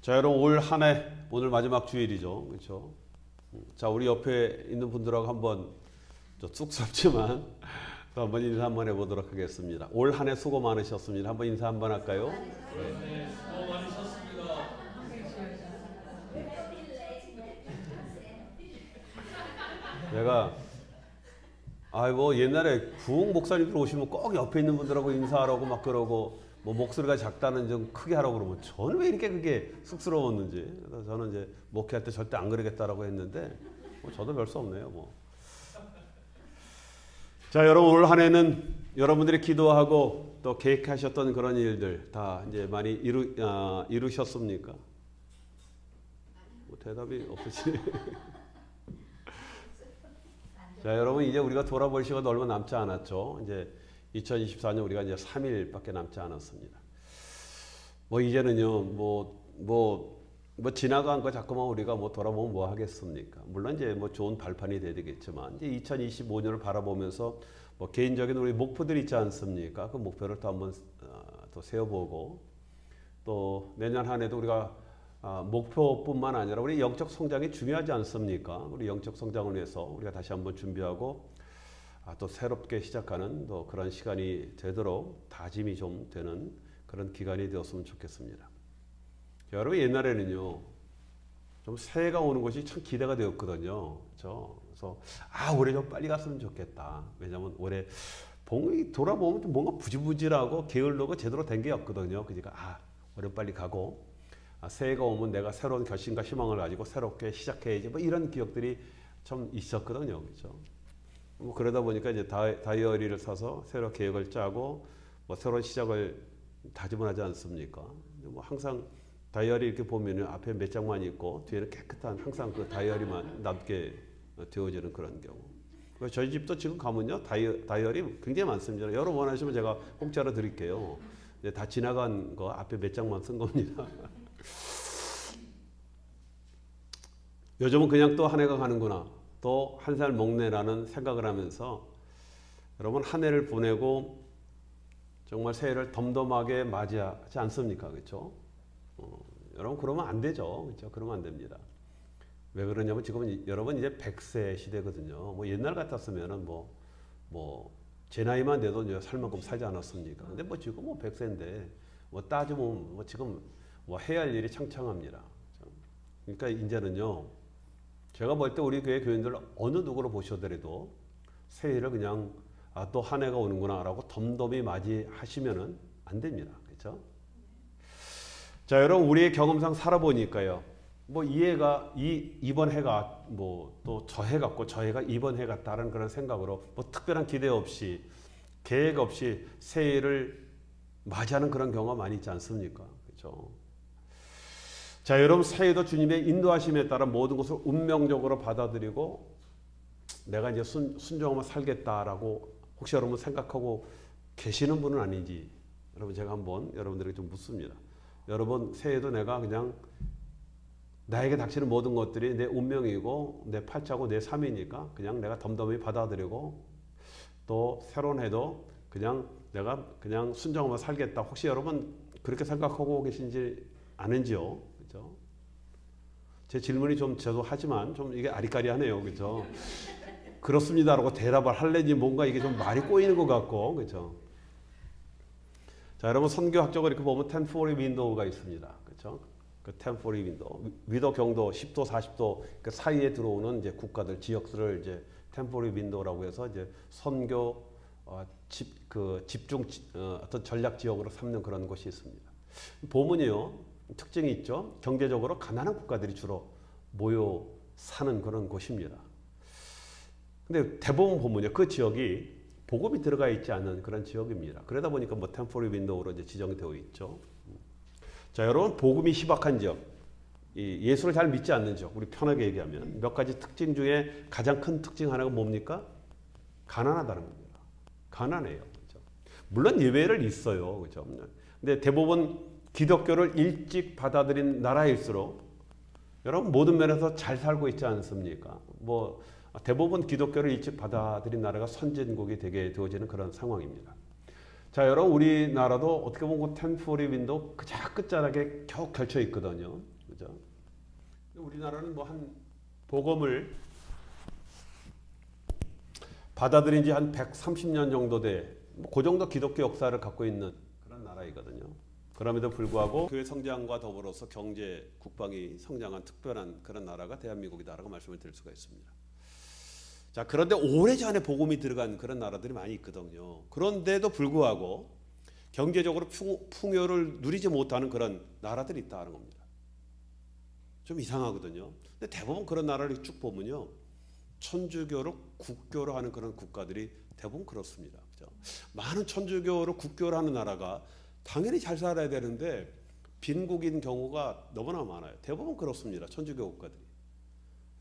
자, 여러분 올 한 해 오늘 마지막 주일이죠. 그렇죠? 자, 우리 옆에 있는 분들하고 한번 쑥스럽지만 한번 인사 한번 해보도록 하겠습니다. 올 한 해 수고 많으셨습니다. 한번 인사 한번 할까요? 네. 수고 많으셨습니다. 내가 뭐 옛날에 부흥 목사님들 오시면 꼭 옆에 있는 분들하고 인사하라고 막 그러고 뭐 목소리가 작다는 좀 크게 하라고 그러면 저는 왜 이렇게 그게 쑥스러웠는지, 그래서 저는 이제 목회할 때 절대 안 그러겠다라고 했는데 저도 별 수 없네요. 뭐. 자, 여러분 올 한 해는 여러분들이 기도하고 또 계획하셨던 그런 일들 다 이제 많이 이루셨습니까? 뭐 대답이 없으시네. 자, 여러분 이제 우리가 돌아볼 시간도 얼마 남지 않았죠. 이제 2024년 우리가 이제 3일밖에 남지 않았습니다. 뭐 이제는요, 뭐 지나간 거 자꾸만 우리가 뭐 돌아보면 뭐 하겠습니까? 물론 이제 뭐 좋은 발판이 돼야 되겠지만 이제 2025년을 바라보면서 뭐 개인적인 우리 목표들이 있지 않습니까? 그 목표를 또 한번 또 세워보고 또 내년 한 해도 우리가 목표뿐만 아니라 우리 영적 성장이 중요하지 않습니까? 우리 영적 성장을 위해서 우리가 다시 한번 준비하고 또 새롭게 시작하는 또 그런 시간이 되도록 다짐이 좀 되는 그런 기간이 되었으면 좋겠습니다. 여러분 옛날에는요 좀 새해가 오는 것이 참 기대가 되었거든요. 그렇죠? 그래서 올해 좀 빨리 갔으면 좋겠다. 왜냐하면 올해 봄이 돌아보면 좀 뭔가 부질부질하고 게을르고 제대로 된 게 없거든요. 그러니까 올해 빨리 가고 새해가 오면 내가 새로운 결심과 희망을 가지고 새롭게 시작해야지 뭐 이런 기억들이 좀 있었거든요. 그렇죠? 뭐 그러다 보니까 이제 다이어리를 사서 새로 계획을 짜고 뭐 새로운 시작을 다짐을 하지 않습니까? 뭐 항상 다이어리 이렇게 보면은 앞에 몇 장만 있고 뒤에는 깨끗한 항상 그 다이어리만 남게 되어지는 그런 경우. 저희 집도 지금 가면요 다이어리 굉장히 많습니다. 여러분 원하시면 제가 공짜로 드릴게요. 다 지나간 거 앞에 몇 장만 쓴 겁니다. 요즘은 그냥 또 한 해가 가는구나. 또 한 살 먹네라는 생각을 하면서 여러분 한 해를 보내고 정말 새해를 덤덤하게 맞이하지 않습니까? 그렇죠? 여러분 그러면 안 되죠. 그렇죠? 그러면 안 됩니다. 왜 그러냐면 지금 여러분 이제 100세 시대거든요. 뭐 옛날 같았으면은 제 나이만 돼도 이제 살 만큼 살지 않았습니까? 근데 뭐 지금 100세인데 뭐 따지면 지금 해야 할 일이 창창합니다. 그러니까 이제는요. 제가 볼 때 우리 교회 교인들 어느 누구로 보셔더라도 새해를 그냥 또 한 해가 오는구나 라고 덤덤히 맞이하시면은 안 됩니다. 그렇죠? 자, 여러분 우리의 경험상 살아보니까요. 이번 해가 또 저 해 같고 저 해가 이번 해 같다는 그런 생각으로 특별한 기대 없이 계획 없이 새해를 맞이하는 그런 경우가 많이 있지 않습니까? 그렇죠? 자, 여러분 새해도 주님의 인도하심에 따라 모든 것을 운명적으로 받아들이고 내가 이제 순종하며 살겠다라고 혹시 여러분 생각하고 계시는 분은 아닌지 여러분 제가 한번 여러분들에게 좀 묻습니다. 여러분 새해도 내가 그냥 나에게 닥치는 모든 것들이 내 운명이고 내 팔자고 내 삶이니까 그냥 내가 덤덤히 받아들이고 또 새로운 해도 그냥 내가 그냥 순종하며 살겠다. 혹시 여러분 그렇게 생각하고 계신지 아는지요? 그죠? 제 질문이 좀 저도 하지만 좀 이게 아리까리하네요. 그죠? 그렇습니다라고 대답을 할래니 뭔가 이게 좀 말이 꼬이는 것 같고, 그죠? 자, 여러분 선교학적으로 이렇게 보면 템포리 윈도우가 있습니다. 그죠? 그 템포리 윈도우, 위도 경도 10도, 40도 그 사이에 들어오는 이제 국가들, 지역들을 이제 템포리 윈도우라고 해서 이제 선교 집중 어떤 전략 지역으로 삼는 그런 곳이 있습니다. 보면요. 특징이 있죠. 경제적으로 가난한 국가들이 주로 모여 사는 그런 곳입니다. 근데 대부분 보면요. 그 지역이 복음이 들어가 있지 않은 그런 지역입니다. 그러다 보니까 템포리 윈도우로 이제 지정이 되어 있죠. 자, 여러분 복음이 희박한 지역, 예수를 잘 믿지 않는 지역, 우리 편하게 얘기하면 몇 가지 특징 중에 가장 큰 특징 하나가 뭡니까? 가난하다는 겁니다. 가난해요. 그렇죠? 물론 예외를 있어요. 그렇죠? 근데 대부분 기독교를 일찍 받아들인 나라일수록 여러분 모든 면에서 잘 살고 있지 않습니까? 대부분 기독교를 일찍 받아들인 나라가 선진국이 되게 되어지는 그런 상황입니다. 자, 여러분 우리나라도 어떻게 보면 템포리 윈도우 그저 끝자락에 겨우 걸쳐 있거든요. 그죠? 우리나라는 뭐 한 복음을 받아들인 지 한 130년 정도 돼. 뭐 그 정도 기독교 역사를 갖고 있는 그런 나라이거든요. 그럼에도 불구하고 교회 성장과 더불어서 경제, 국방이 성장한 특별한 그런 나라가 대한민국이다라고 말씀을 드릴 수가 있습니다. 자, 그런데 오래전에 복음이 들어간 그런 나라들이 많이 있거든요. 그런데도 불구하고 경제적으로 풍요를 누리지 못하는 그런 나라들이 있다는 겁니다. 좀 이상하거든요. 근데 대부분 그런 나라를 쭉 보면요, 천주교로 국교로 하는 그런 국가들이 대부분 그렇습니다. 그죠? 많은 천주교로 국교로 하는 나라가 당연히 잘 살아야 되는데 빈국인 경우가 너무나 많아요. 대부분 그렇습니다. 천주교 국가들이.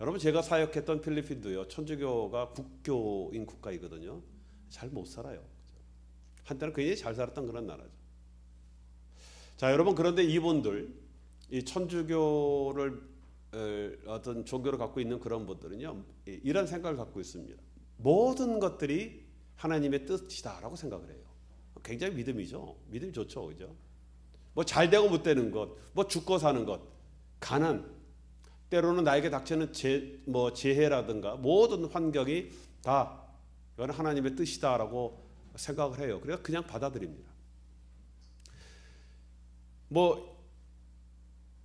여러분, 제가 사역했던 필리핀도요, 천주교가 국교인 국가이거든요. 잘 못 살아요. 한때는 굉장히 잘 살았던 그런 나라죠. 자, 여러분, 그런데 이분들, 이 천주교를 어떤 종교를 갖고 있는 그런 분들은요, 이런 생각을 갖고 있습니다. 모든 것들이 하나님의 뜻이다라고 생각을 해요. 굉장히 믿음이죠. 믿음이 좋죠, 그죠? 뭐 잘 되고 못 되는 것, 뭐 죽고 사는 것, 가난, 때로는 나에게 닥치는 재해라든가 모든 환경이 다 이건 하나님의 뜻이다라고 생각을 해요. 그래서 그냥 받아들입니다. 뭐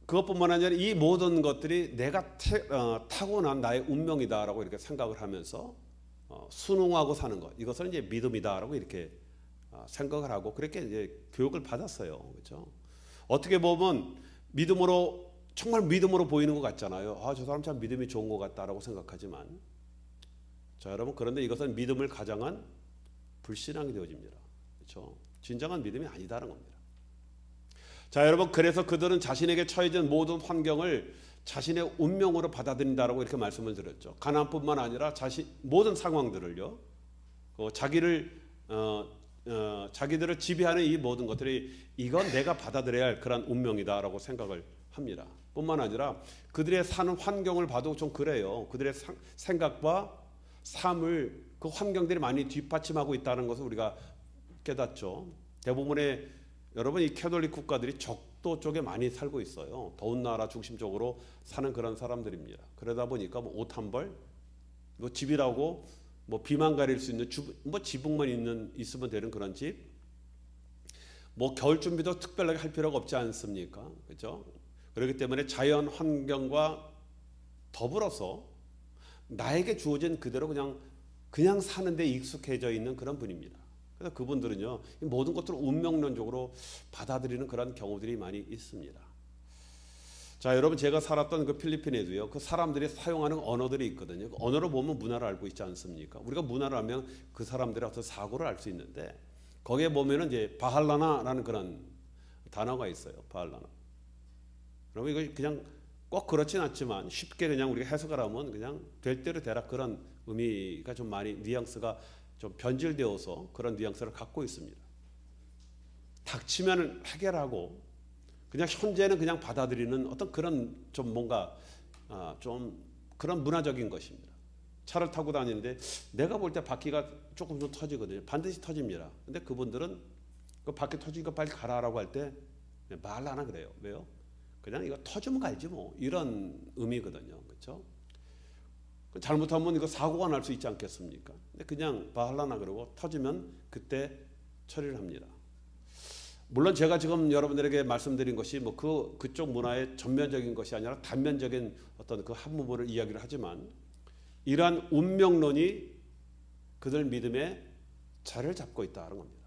그것뿐만 아니라 이 모든 것들이 내가 타고난 나의 운명이다라고 이렇게 생각을 하면서 순응하고 사는 것, 이것을 이제 믿음이다라고 이렇게 생각을 하고 그렇게 이제 교육을 받았어요. 그렇죠? 어떻게 보면 믿음으로, 정말 믿음으로 보이는 것 같잖아요. 아, 저 사람 참 믿음이 좋은 것 같다라고 생각하지만, 자, 여러분, 그런데 이것은 믿음을 가장한 불신앙이 되어집니다. 그렇죠? 진정한 믿음이 아니다라는 겁니다. 자, 여러분, 그래서 그들은 자신에게 처해진 모든 환경을 자신의 운명으로 받아들인다라고 이렇게 말씀을 드렸죠. 가난뿐만 아니라 모든 상황들을요, 자기들을 지배하는 이 모든 것들이 이건 내가 받아들여야 할 그런 운명이다라고 생각을 합니다. 뿐만 아니라 그들의 사는 환경을 봐도 좀 그래요. 그들의 생각과 삶을 그 환경들이 많이 뒷받침하고 있다는 것을 우리가 깨닫죠. 대부분의 여러분, 이 캐톨릭 국가들이 적도 쪽에 많이 살고 있어요. 더운 나라 중심적으로 사는 그런 사람들입니다. 그러다 보니까 뭐 옷 한 벌, 뭐 집이라고 뭐 비만 가릴 수 있는 뭐 지붕만 있으면 되는 그런 집, 뭐 겨울 준비도 특별하게 할 필요가 없지 않습니까? 그렇죠? 그렇기 때문에 자연 환경과 더불어서 나에게 주어진 그대로 그냥 사는 데 익숙해져 있는 그런 분입니다. 그래서 그분들은요, 모든 것들을 운명론적으로 받아들이는 그런 경우들이 많이 있습니다. 자, 여러분, 제가 살았던 그 필리핀에도요, 그 사람들이 사용하는 언어들이 있거든요. 그 언어를 보면 문화를 알고 있지 않습니까? 우리가 문화를 알면 그 사람들의 어떤 사고를 알 수 있는데, 거기에 보면은 이제 바할라나라는 그런 단어가 있어요. 바할라나. 그러면 이거 그냥 꼭 그렇진 않지만 쉽게 그냥 우리가 해석을 하면 그냥 될 대로 되라, 그런 의미가 좀 많이 뉘앙스가 좀 변질되어서 그런 뉘앙스를 갖고 있습니다. 닥치면 해결하고 그냥 현재는 그냥 받아들이는 어떤 그런 좀 뭔가 좀 그런 문화적인 것입니다. 차를 타고 다니는데 내가 볼 때 바퀴가 조금 좀 터지거든요. 반드시 터집니다. 근데 그분들은 그 바퀴 터지니까 빨리 가라라고 할 때 말 안 하나 그래요. 왜요? 그냥 이거 터지면 갈지 뭐, 이런 의미거든요. 그렇죠? 잘못하면 이거 사고가 날 수 있지 않겠습니까? 근데 그냥 바할라나 그러고 터지면 그때 처리를 합니다. 물론 제가 지금 여러분들에게 말씀드린 것이 뭐 그쪽 문화의 전면적인 것이 아니라 단면적인 어떤 그 한 부분을 이야기를 하지만, 이러한 운명론이 그들 믿음의 자리를 잡고 있다는 겁니다.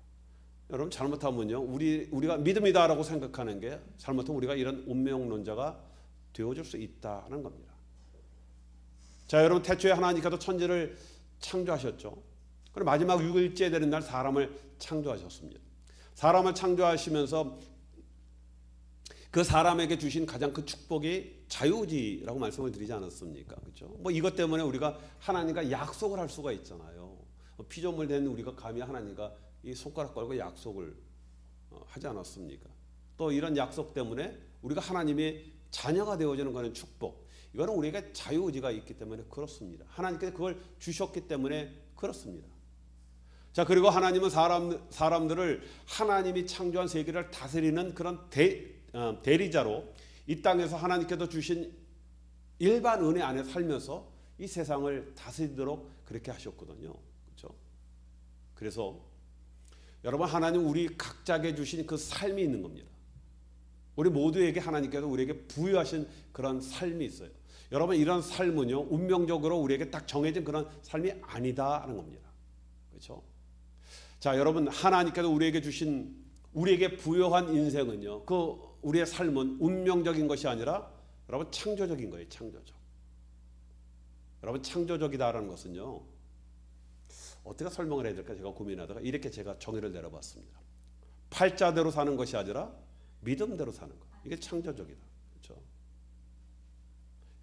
여러분, 잘못하면요, 우리가 믿음이다라고 생각하는 게 잘못하면 우리가 이런 운명론자가 되어줄 수 있다는 겁니다. 자, 여러분, 태초에 하나님께서 천지를 창조하셨죠. 그리고 마지막 6일째 되는 날 사람을 창조하셨습니다. 사람을 창조하시면서 그 사람에게 주신 가장 큰 축복이 자유의지라고 말씀을 드리지 않았습니까? 그렇죠? 뭐 이것 때문에 우리가 하나님과 약속을 할 수가 있잖아요. 피조물 된 우리가 감히 하나님과 이 손가락 걸고 약속을 하지 않았습니까? 또 이런 약속 때문에 우리가 하나님의 자녀가 되어지는 것은 축복. 이거는 우리가 자유의지가 있기 때문에 그렇습니다. 하나님께서 그걸 주셨기 때문에 그렇습니다. 자, 그리고 하나님은 사람들을 하나님이 창조한 세계를 다스리는 그런 대리자로 이 땅에서 하나님께서 주신 일반 은혜 안에 살면서 이 세상을 다스리도록 그렇게 하셨거든요. 그렇죠? 그래서 여러분, 하나님 우리 각자에게 주신 그 삶이 있는 겁니다. 우리 모두에게 하나님께서 우리에게 부여하신 그런 삶이 있어요. 여러분, 이런 삶은요, 운명적으로 우리에게 딱 정해진 그런 삶이 아니다라는 겁니다. 그렇죠? 자, 여러분, 하나님께서 우리에게 부여한 인생은요, 그 우리의 삶은 운명적인 것이 아니라 여러분 창조적인 거예요. 창조적. 여러분, 창조적이다라는 것은요, 어떻게 설명을 해야 될까 제가 고민하다가 이렇게 제가 정의를 내려봤습니다. 팔자대로 사는 것이 아니라 믿음대로 사는 것. 이게 창조적이다. 그렇죠?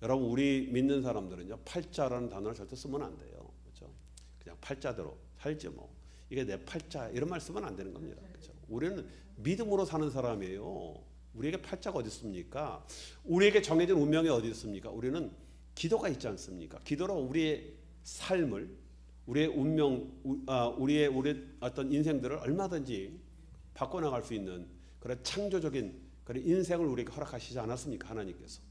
여러분, 우리 믿는 사람들은요, 팔자라는 단어를 절대 쓰면 안 돼요. 그렇죠? 그냥 팔자대로 살지 뭐. 이게 내 팔자 이런 말 쓰면 안 되는 겁니다. 그렇죠? 우리는 믿음으로 사는 사람이에요. 우리에게 팔자가 어디 있습니까? 우리에게 정해진 운명이 어디 있습니까? 우리는 기도가 있지 않습니까? 기도로 우리의 삶을, 우리의 운명, 우리의 어떤 인생들을 얼마든지 바꿔나갈 수 있는 그런 창조적인 그런 인생을 우리에게 허락하시지 않았습니까? 하나님께서.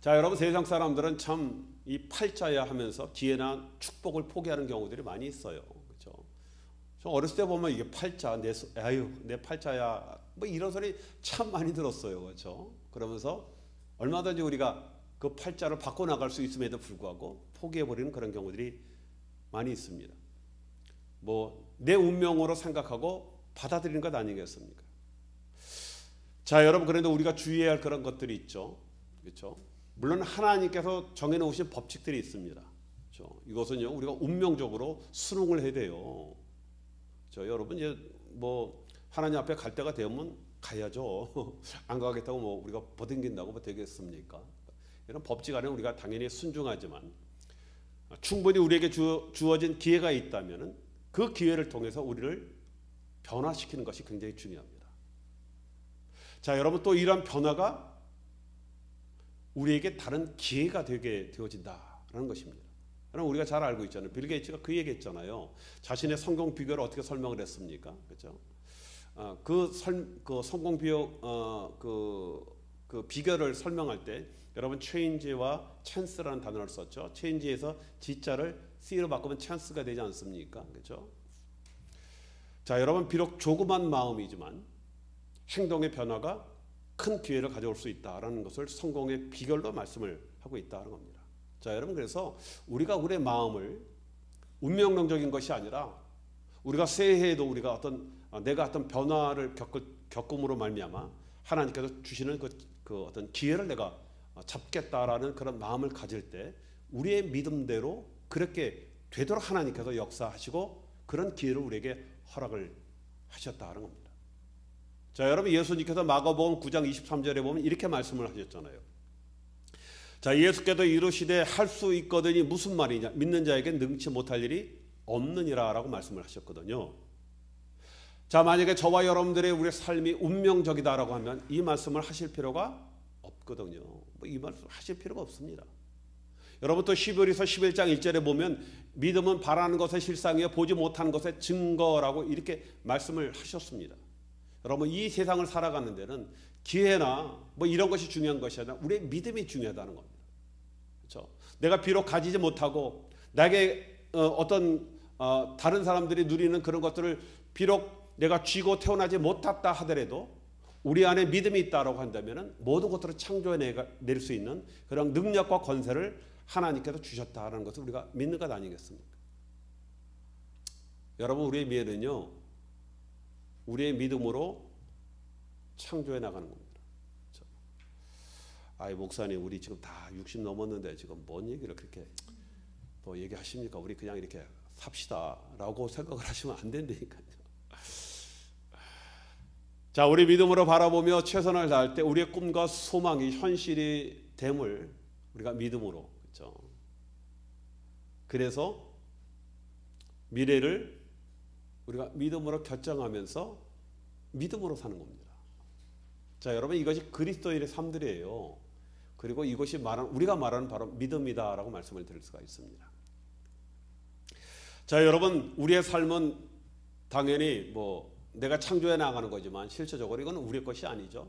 자, 여러분, 세상 사람들은 참 이 팔자야 하면서 기회나 축복을 포기하는 경우들이 많이 있어요. 그렇죠? 저 어렸을 때 보면 이게 팔자, 내 팔자야, 뭐 이런 소리 참 많이 들었어요. 그렇죠? 그러면서 얼마든지 우리가 그 팔자를 바꿔나갈 수 있음에도 불구하고 포기해버리는 그런 경우들이 많이 있습니다. 뭐 내 운명으로 생각하고 받아들이는 것 아니겠습니까? 자, 여러분, 그런데 우리가 주의해야 할 그런 것들이 있죠. 그렇죠? 물론 하나님께서 정해놓으신 법칙들이 있습니다. 그렇죠? 이것은요, 우리가 운명적으로 순응을 해야 돼요. 그렇죠? 여러분, 이제 뭐 하나님 앞에 갈 때가 되면 가야죠. 안 가겠다고 뭐 우리가 버팅긴다고 뭐 되겠습니까? 이런 법칙 안에 우리가 당연히 순종하지만 충분히 우리에게 주어진 기회가 있다면은 그 기회를 통해서 우리를 변화시키는 것이 굉장히 중요합니다. 자, 여러분, 또 이런 변화가 우리에게 다른 기회가 되게 되어진다라는 것입니다. 여러분, 우리가 잘 알고 있잖아요. 빌 게이츠가 그 얘기했잖아요. 자신의 성공 비결을 어떻게 설명을 했습니까? 그렇죠? 그 성공 그 비결을 설명할 때 여러분, change와 chance라는 단어를 썼죠. change에서 G자를 C로 바꾸면 chance가 되지 않습니까? 그렇죠? 자, 여러분, 비록 조그만 마음이지만 행동의 변화가 큰 기회를 가져올 수 있다라는 것을 성공의 비결로 말씀을 하고 있다는 겁니다. 자, 여러분, 그래서 우리가 우리의 마음을 운명론적인 것이 아니라 우리가 새해에도 우리가 내가 어떤 변화를 겪음으로 말미암아 하나님께서 주시는 그 어떤 기회를 내가 잡겠다라는 그런 마음을 가질 때 우리의 믿음대로 그렇게 되도록 하나님께서 역사하시고 그런 기회를 우리에게 허락을 하셨다는 겁니다. 자, 여러분, 예수님께서 마가복음 9장 23절에 보면 이렇게 말씀을 하셨잖아요. 자, 예수께서 이르시되 할 수 있거든이 무슨 말이냐? 믿는 자에게 능치 못할 일이 없느니라 라고 말씀을 하셨거든요. 자, 만약에 저와 여러분들의 우리의 삶이 운명적이다라고 하면 이 말씀을 하실 필요가 없거든요. 이 말씀 하실 필요가 없습니다. 여러분, 또 히브리서 11장 1절에 보면 믿음은 바라는 것의 실상이요 보지 못하는 것의 증거라고 이렇게 말씀을 하셨습니다. 여러분, 이 세상을 살아가는 데는 기회나 뭐 이런 것이 중요한 것이 아니라 우리의 믿음이 중요하다는 겁니다. 그렇죠? 내가 비록 가지지 못하고 나에게 다른 사람들이 누리는 그런 것들을 비록 내가 쥐고 태어나지 못했다 하더라도 우리 안에 믿음이 있다라고 한다면 모든 것들을 창조해낼 수 있는 그런 능력과 권세를 하나님께서 주셨다는 것을 우리가 믿는 것 아니겠습니까? 여러분, 우리의 미래는요, 우리의 믿음으로 창조해 나가는 겁니다. 그렇죠? 아이, 목사님, 우리 지금 다 60 넘었는데 지금 뭔 얘기를 그렇게 또 얘기하십니까? 우리 그냥 이렇게 삽시다라고 생각을 하시면 안 된다니까요. 자, 우리 믿음으로 바라보며 최선을 다할 때 우리의 꿈과 소망이 현실이 됨을 우리가 믿음으로, 그렇죠? 그래서 미래를 우리가 믿음으로 결정하면서 믿음으로 사는 겁니다. 자, 여러분, 이것이 그리스도인의 삶들이에요. 그리고 이것이 우리가 말하는 바로 믿음이다라고 말씀을 드릴 수가 있습니다. 자, 여러분, 우리의 삶은 당연히 뭐 내가 창조해 나가는 거지만 실제적으로 이건 우리의 것이 아니죠.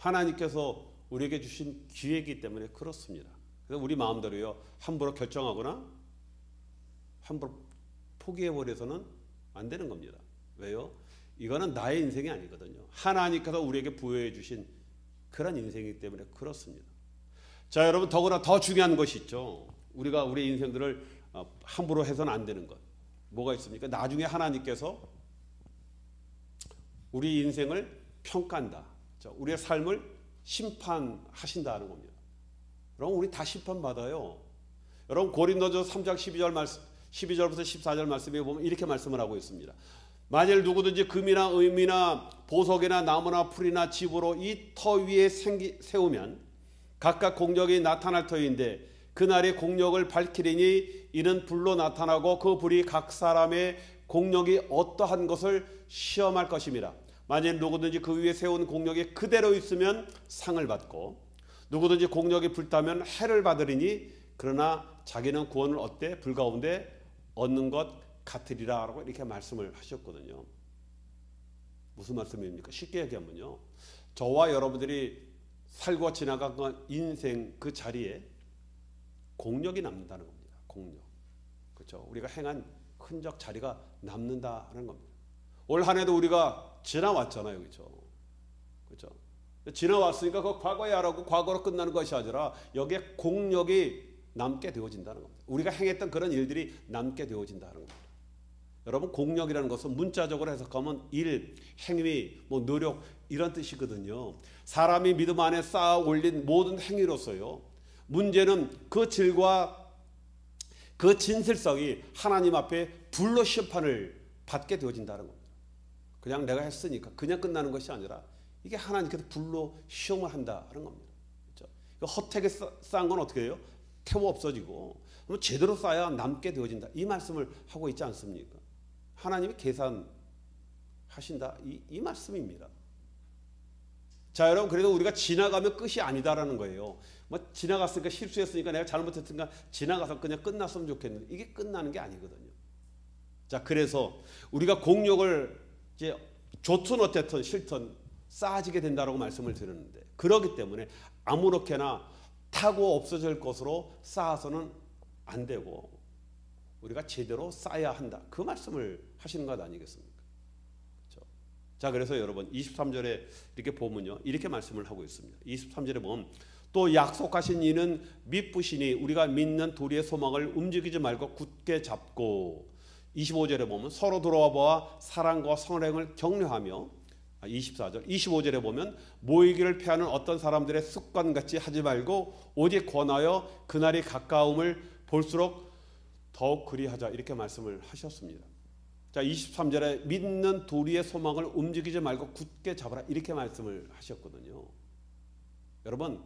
하나님께서 우리에게 주신 기회이기 때문에 그렇습니다. 그래서 우리 마음대로요 함부로 결정하거나 함부로 포기해버려서는 안 되는 겁니다. 왜요? 이거는 나의 인생이 아니거든요. 하나님께서 우리에게 부여해 주신 그런 인생이기 때문에 그렇습니다. 자, 여러분, 더구나 더 중요한 것이 있죠. 우리가 우리 인생들을 함부로 해서는 안 되는 것. 뭐가 있습니까? 나중에 하나님께서 우리 인생을 평가한다. 우리의 삶을 심판하신다는 겁니다. 여러분, 우리 다 심판받아요. 여러분, 고린도전서 3장 12절부터 14절 말씀에 보면 이렇게 말씀을 하고 있습니다. 만일 누구든지 금이나 은이나 보석이나 나무나 풀이나 집으로 이 터 위에 세우면 각각 공력이 나타날 터인데 그날의 공력을 밝히리니 이는 불로 나타나고 그 불이 각 사람의 공력이 어떠한 것을 시험할 것입니다. 만일 누구든지 그 위에 세운 공력이 그대로 있으면 상을 받고 누구든지 공력이 불타면 해를 받으리니 그러나 자기는 구원을 얻되 불 가운데 얻는 것 같으리라 라고 이렇게 말씀을 하셨거든요. 무슨 말씀입니까? 쉽게 얘기하면요, 저와 여러분들이 살고 지나간 인생 그 자리에 공력이 남는다는 겁니다. 공력. 그렇죠? 우리가 행한 흔적 자리가 남는다는 겁니다. 올 한 해도 우리가 지나왔잖아요. 그렇죠? 그렇죠? 지나왔으니까 그 과거에 하라고 과거로 끝나는 것이 아니라 여기에 공력이 남게 되어진다는 겁니다. 우리가 행했던 그런 일들이 남게 되어진다는 겁니다. 여러분, 공력이라는 것은 문자적으로 해석하면 일, 행위, 노력 이런 뜻이거든요. 사람이 믿음 안에 쌓아 올린 모든 행위로서요. 문제는 그 질과 그 진실성이 하나님 앞에 불로 심판을 받게 되어진다는 겁니다. 그냥 내가 했으니까 그냥 끝나는 것이 아니라 이게 하나님께서 불로 시험을 한다는 겁니다. 그렇죠? 허택에 쌓은 건 어떻게 해요? 태워 없어지고 제대로 쌓아야 남게 되어진다. 이 말씀을 하고 있지 않습니까? 하나님이 계산하신다. 이 말씀입니다. 자, 여러분, 그래도 우리가 지나가면 끝이 아니다라는 거예요. 지나갔으니까 실수했으니까 내가 잘못했으니까 지나가서 그냥 끝났으면 좋겠는데 이게 끝나는 게 아니거든요. 자, 그래서 우리가 공력을 이제 좋든 어쨌든 싫든 쌓아지게 된다라고 말씀을 드렸는데 그렇기 때문에 아무렇게나 타고 없어질 것으로 쌓아서는 안 되고 우리가 제대로 쌓아야 한다. 그 말씀을 하시는 것 아니겠습니까? 그렇죠? 자, 그래서 여러분 23절에 이렇게 보면요, 이렇게 말씀을 하고 있습니다. 23절에 보면 또 약속하신 이는 미쁘시니 우리가 믿는 도리의 소망을 움직이지 말고 굳게 잡고 25절에 보면 서로 돌아와 보아 사랑과 선행을 격려하며 24절 25절에 보면 모이기를 피하는 어떤 사람들의 습관같이 하지 말고 오직 권하여 그날이 가까움을 볼수록 더욱 그리하자 이렇게 말씀을 하셨습니다. 자, 23절에 믿는 도리의 소망을 움직이지 말고 굳게 잡아라 이렇게 말씀을 하셨거든요. 여러분,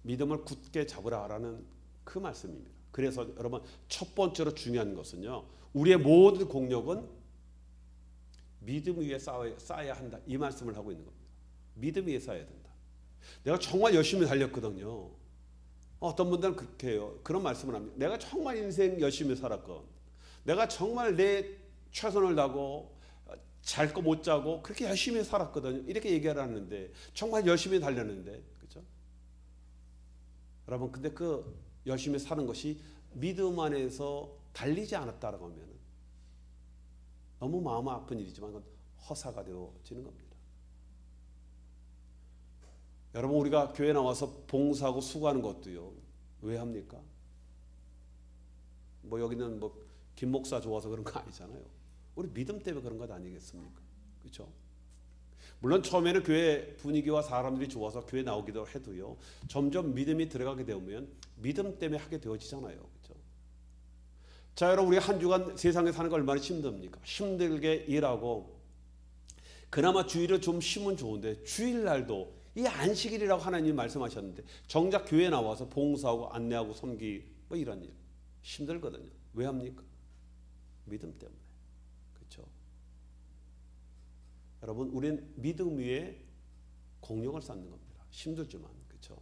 믿음을 굳게 잡으라라는 그 말씀입니다. 그래서 여러분, 첫 번째로 중요한 것은요, 우리의 모든 공력은 믿음 위에 쌓아야 한다 이 말씀을 하고 있는 겁니다. 믿음 위에 쌓아야 된다. 내가 정말 열심히 달렸거든요. 어떤 분들은 그렇게 해요. 그런 말씀을 합니다. 내가 정말 인생 열심히 살았건 내가 정말 내 최선을 다하고 잘 거 못 자고 그렇게 열심히 살았거든요. 이렇게 얘기를 하는데 정말 열심히 달렸는데, 그렇죠? 여러분, 근데 그 열심히 사는 것이 믿음 안에서 달리지 않았다라고 하면 너무 마음 아픈 일이지만 그건 허사가 되어지는 겁니다. 여러분, 우리가 교회 나와서 봉사하고 수고하는 것도요, 왜 합니까? 여기는 김 목사 좋아서 그런 거 아니잖아요. 우리 믿음 때문에 그런 것 아니겠습니까? 그렇죠? 물론 처음에는 교회 분위기와 사람들이 좋아서 교회 나오기도 해도요, 점점 믿음이 들어가게 되면 믿음 때문에 하게 되어지잖아요. 그렇죠? 자, 여러분, 우리가 한 주간 세상에 사는 거 얼마나 힘듭니까? 힘들게 일하고 그나마 주일을 좀 쉬면 좋은데 주일날도 이 안식일이라고 하나님이 말씀하셨는데 정작 교회 나와서 봉사하고 안내하고 섬기 이런 일 힘들거든요. 왜 합니까? 믿음 때문에. 그렇죠? 여러분, 우리는 믿음 위에 공력을 쌓는 겁니다. 힘들지만, 그렇죠?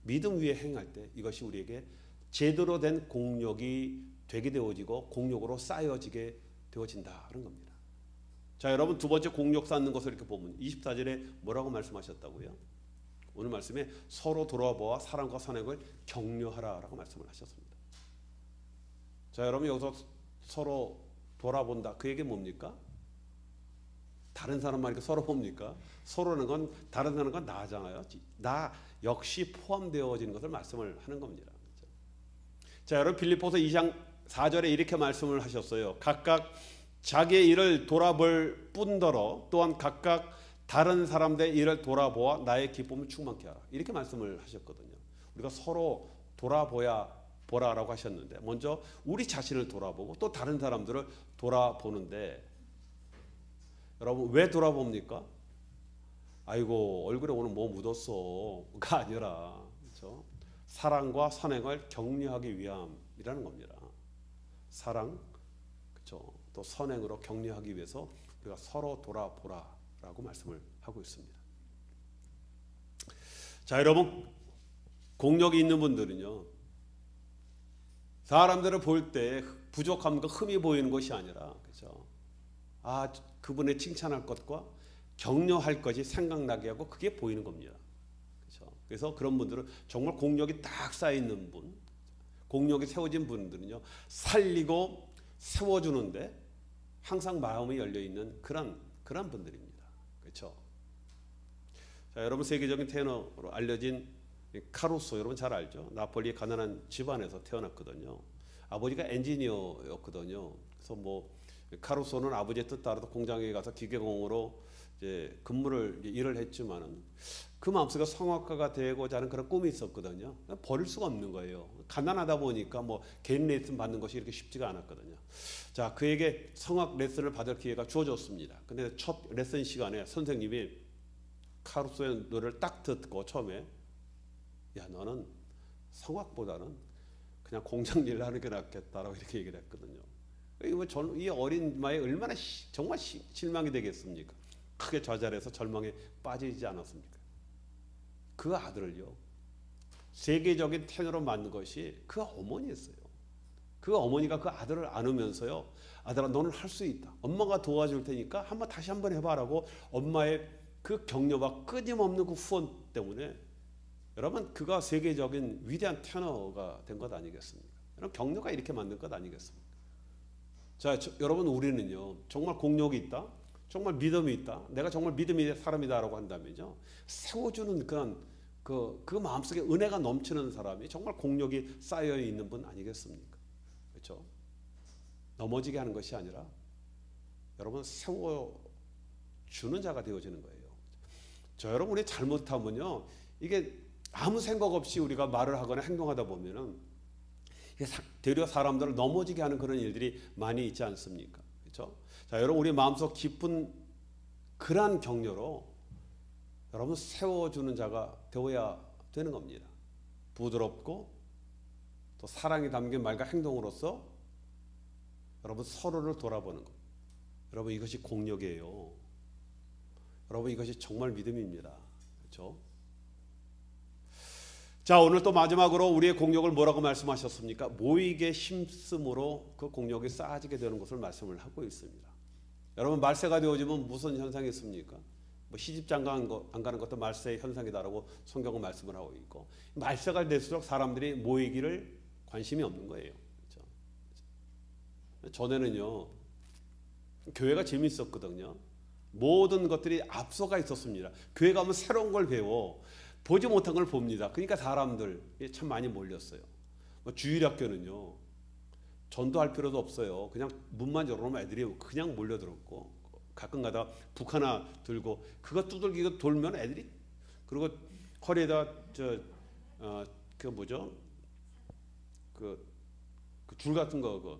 믿음 위에 행할 때 이것이 우리에게 제대로 된 공력이 되게 되어지고 공력으로 쌓여지게 되어진다는 겁니다. 자, 여러분 두 번째 공력 쌓는 것을 이렇게 보면 24절에 뭐라고 말씀하셨다고요? 오늘 말씀에 서로 돌아보아 사랑과 선행을 격려하라라고 말씀을 하셨습니다. 자, 여러분 여기서 서로 돌아본다. 그 얘기 뭡니까? 다른 사람만 이렇게 서로 봅니까? 서로는 건 다른 사람과 나잖아요. 나 역시 포함되어지는 것을 말씀을 하는 겁니다. 그렇죠? 자, 여러분 빌립보서 2장 4절에 이렇게 말씀을 하셨어요. 각각 자기의 일을 돌아볼 뿐더러 또한 각각 다른 사람들의 일을 돌아보아 나의 기쁨을 충만케 하라. 이렇게 말씀을 하셨거든요. 우리가 서로 보라라고 하셨는데 먼저 우리 자신을 돌아보고 또 다른 사람들을 돌아보는데 여러분 왜 돌아봅니까? 아이고 얼굴에 오늘 뭐 묻었어가 아니라 그렇죠? 사랑과 선행을 격려하기 위함이라는 겁니다. 사랑 그렇죠? 또 선행으로 격려하기 위해서 우리가 서로 돌아보라라고 말씀을 하고 있습니다. 자, 여러분 공력이 있는 분들은요. 사람들을 볼 때 부족함과 흠이 보이는 것이 아니라 그렇죠? 아, 그분의 칭찬할 것과 격려할 것이 생각나게 하고 그게 보이는 겁니다. 그렇죠? 그래서 그런 분들은 정말 공력이 딱 쌓여 있는 분, 공력이 세워진 분들은요. 살리고 세워주는데 항상 마음이 열려 있는 그런 분들입니다. 그렇죠? 자, 여러분 세계적인 테너로 알려진 카루소 여러분 잘 알죠? 나폴리의 가난한 집안에서 태어났거든요. 아버지가 엔지니어였거든요. 그래서 뭐 카루소는 아버지의 뜻 따라서 공장에 가서 기계공으로 이제 일을 했지만은 그 마음속에 성악가가 되고자 하는 그런 꿈이 있었거든요. 버릴 수가 없는 거예요. 가난하다 보니까 뭐 개인 레슨 받는 것이 이렇게 쉽지가 않았거든요. 자, 그에게 성악 레슨을 받을 기회가 주어졌습니다. 근데 첫 레슨 시간에 선생님이 카루소의 노래를 딱 듣고 처음에 야, 너는 성악보다는 그냥 공장 일 하는 게 낫겠다라고 이렇게 얘기를 했거든요. 이 어린 마에 얼마나 정말 실망이 되겠습니까? 크게 좌절해서 절망에 빠지지 않았습니까? 그 아들을요. 세계적인 테너로 만든 것이 그 어머니였어요. 그 어머니가 그 아들을 안으면서요. 아들아 너는 할 수 있다. 엄마가 도와줄 테니까 다시 한번 해봐라고 엄마의 그 격려와 끊임없는 그 후원 때문에 여러분 그가 세계적인 위대한 테너가 된 것 아니겠습니까? 여러분 격려가 이렇게 만든 것 아니겠습니까? 자, 여러분 우리는요 정말 공력이 있다, 정말 믿음이 있다, 내가 정말 믿음의 사람이다라고 한다면요 세워주는 그 마음속에 은혜가 넘치는 사람이 정말 공력이 쌓여 있는 분 아니겠습니까? 그렇죠? 넘어지게 하는 것이 아니라 여러분 세워주는 자가 되어지는 거예요. 저 여러분 우리 잘못하면요 이게 아무 생각 없이 우리가 말을 하거나 행동하다 보면은 되려 사람들을 넘어지게 하는 그런 일들이 많이 있지 않습니까? 그렇죠? 자, 여러분 우리 마음속 깊은 그러한 격려로 여러분 세워주는 자가 되어야 되는 겁니다. 부드럽고 또 사랑이 담긴 말과 행동으로서 여러분 서로를 돌아보는 것. 여러분 이것이 공력이에요. 여러분 이것이 정말 믿음입니다. 그렇죠? 자, 오늘 또 마지막으로 우리의 공력을 뭐라고 말씀하셨습니까? 모이게 힘쓰므로 그 공력이 쌓아지게 되는 것을 말씀을 하고 있습니다. 여러분 말세가 되어지면 무슨 현상이 있습니까? 뭐 시집장가 안 가는 것도 말세의 현상이다라고 성경은 말씀을 하고 있고 말세가 될수록 사람들이 모이기를 관심이 없는 거예요. 그렇죠? 전에는요 교회가 재밌었거든요. 모든 것들이 앞서가 있었습니다. 교회 가면 새로운 걸 배워 보지 못한 걸 봅니다. 그러니까 사람들이 참 많이 몰렸어요. 주일학교는요 전도할 필요도 없어요. 그냥 문만 열어놓으면 애들이 그냥 몰려들었고 가끔가다 북 하나 들고 그거 두들기고 돌면 애들이 그리고 허리에다 그 뭐죠 그 줄 같은 거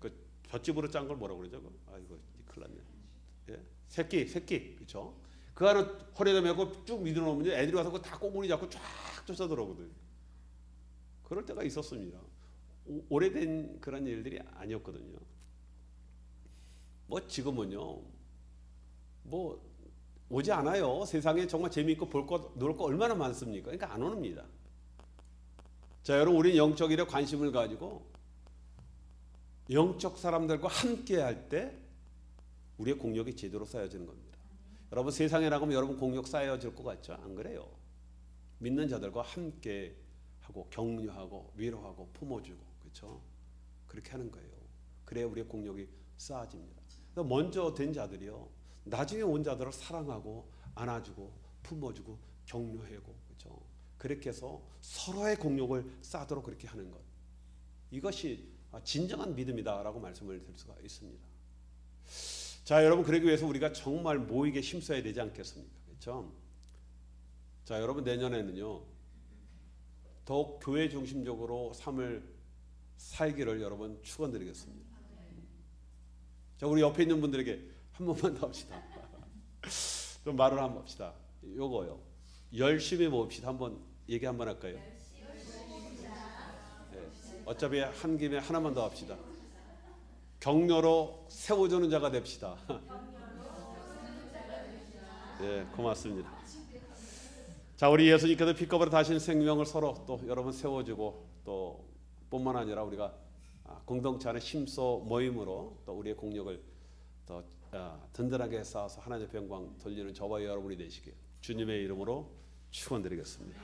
그 볏짚으로 짠 걸 뭐라고 그러죠? 아이고 큰일 났네. 예? 새끼 그렇죠? 그 안에 허리에다 메고 쭉 밀어놓으면 애들이 와서 그거 다 꼬무니 잡고 쫙 쫓아 들어오거든요. 그럴 때가 있었습니다. 오래된 그런 일들이 아니었거든요. 뭐 지금은요 뭐 오지 않아요. 세상에 정말 재미있고 볼 것, 놀 거 얼마나 많습니까? 그러니까 안 옵니다. 자, 여러분 우리는 영적 일에 관심을 가지고 영적 사람들과 함께 할 때 우리의 공력이 제대로 쌓여지는 겁니다. 여러분 세상에 나가면 여러분 공력 쌓여질 것 같죠? 안 그래요. 믿는 자들과 함께 하고 격려하고 위로하고 품어주고 그렇죠? 그렇게 하는 거예요. 그래야 우리의 공력이 쌓아집니다. 먼저 된 자들이요, 나중에 온 자들을 사랑하고 안아주고 품어주고 격려하고 그렇죠? 그렇게 해서 서로의 공력을 쌓도록 그렇게 하는 것, 이것이 진정한 믿음이다라고 말씀을 드릴 수가 있습니다. 자, 여러분 그러기 위해서 우리가 정말 모이게 힘써야 되지 않겠습니까? 그렇죠? 자, 여러분 내년에는요 더욱 교회 중심적으로 삶을 살기를 여러분 축원드리겠습니다. 자, 우리 옆에 있는 분들에게 한 번만 더 합시다. 좀 말을 한번 합시다. 요거요. 열심히 모읍시다. 한번 얘기 한번 할까요? 네. 어차피 한 김에 하나만 더 합시다. 격려로 세워주는 자가 됩시다. 네, 고맙습니다. 자, 우리 예수님께서 피값으로 다신 생명을 서로 또 여러분 세워주고 또 뿐만 아니라 우리가 공동체 안에 힘써 모임으로 또 우리의 공력을 더 든든하게 쌓아서 하나님의 영광 돌리는 저와 여러분이 되시길 주님의 이름으로 축원드리겠습니다.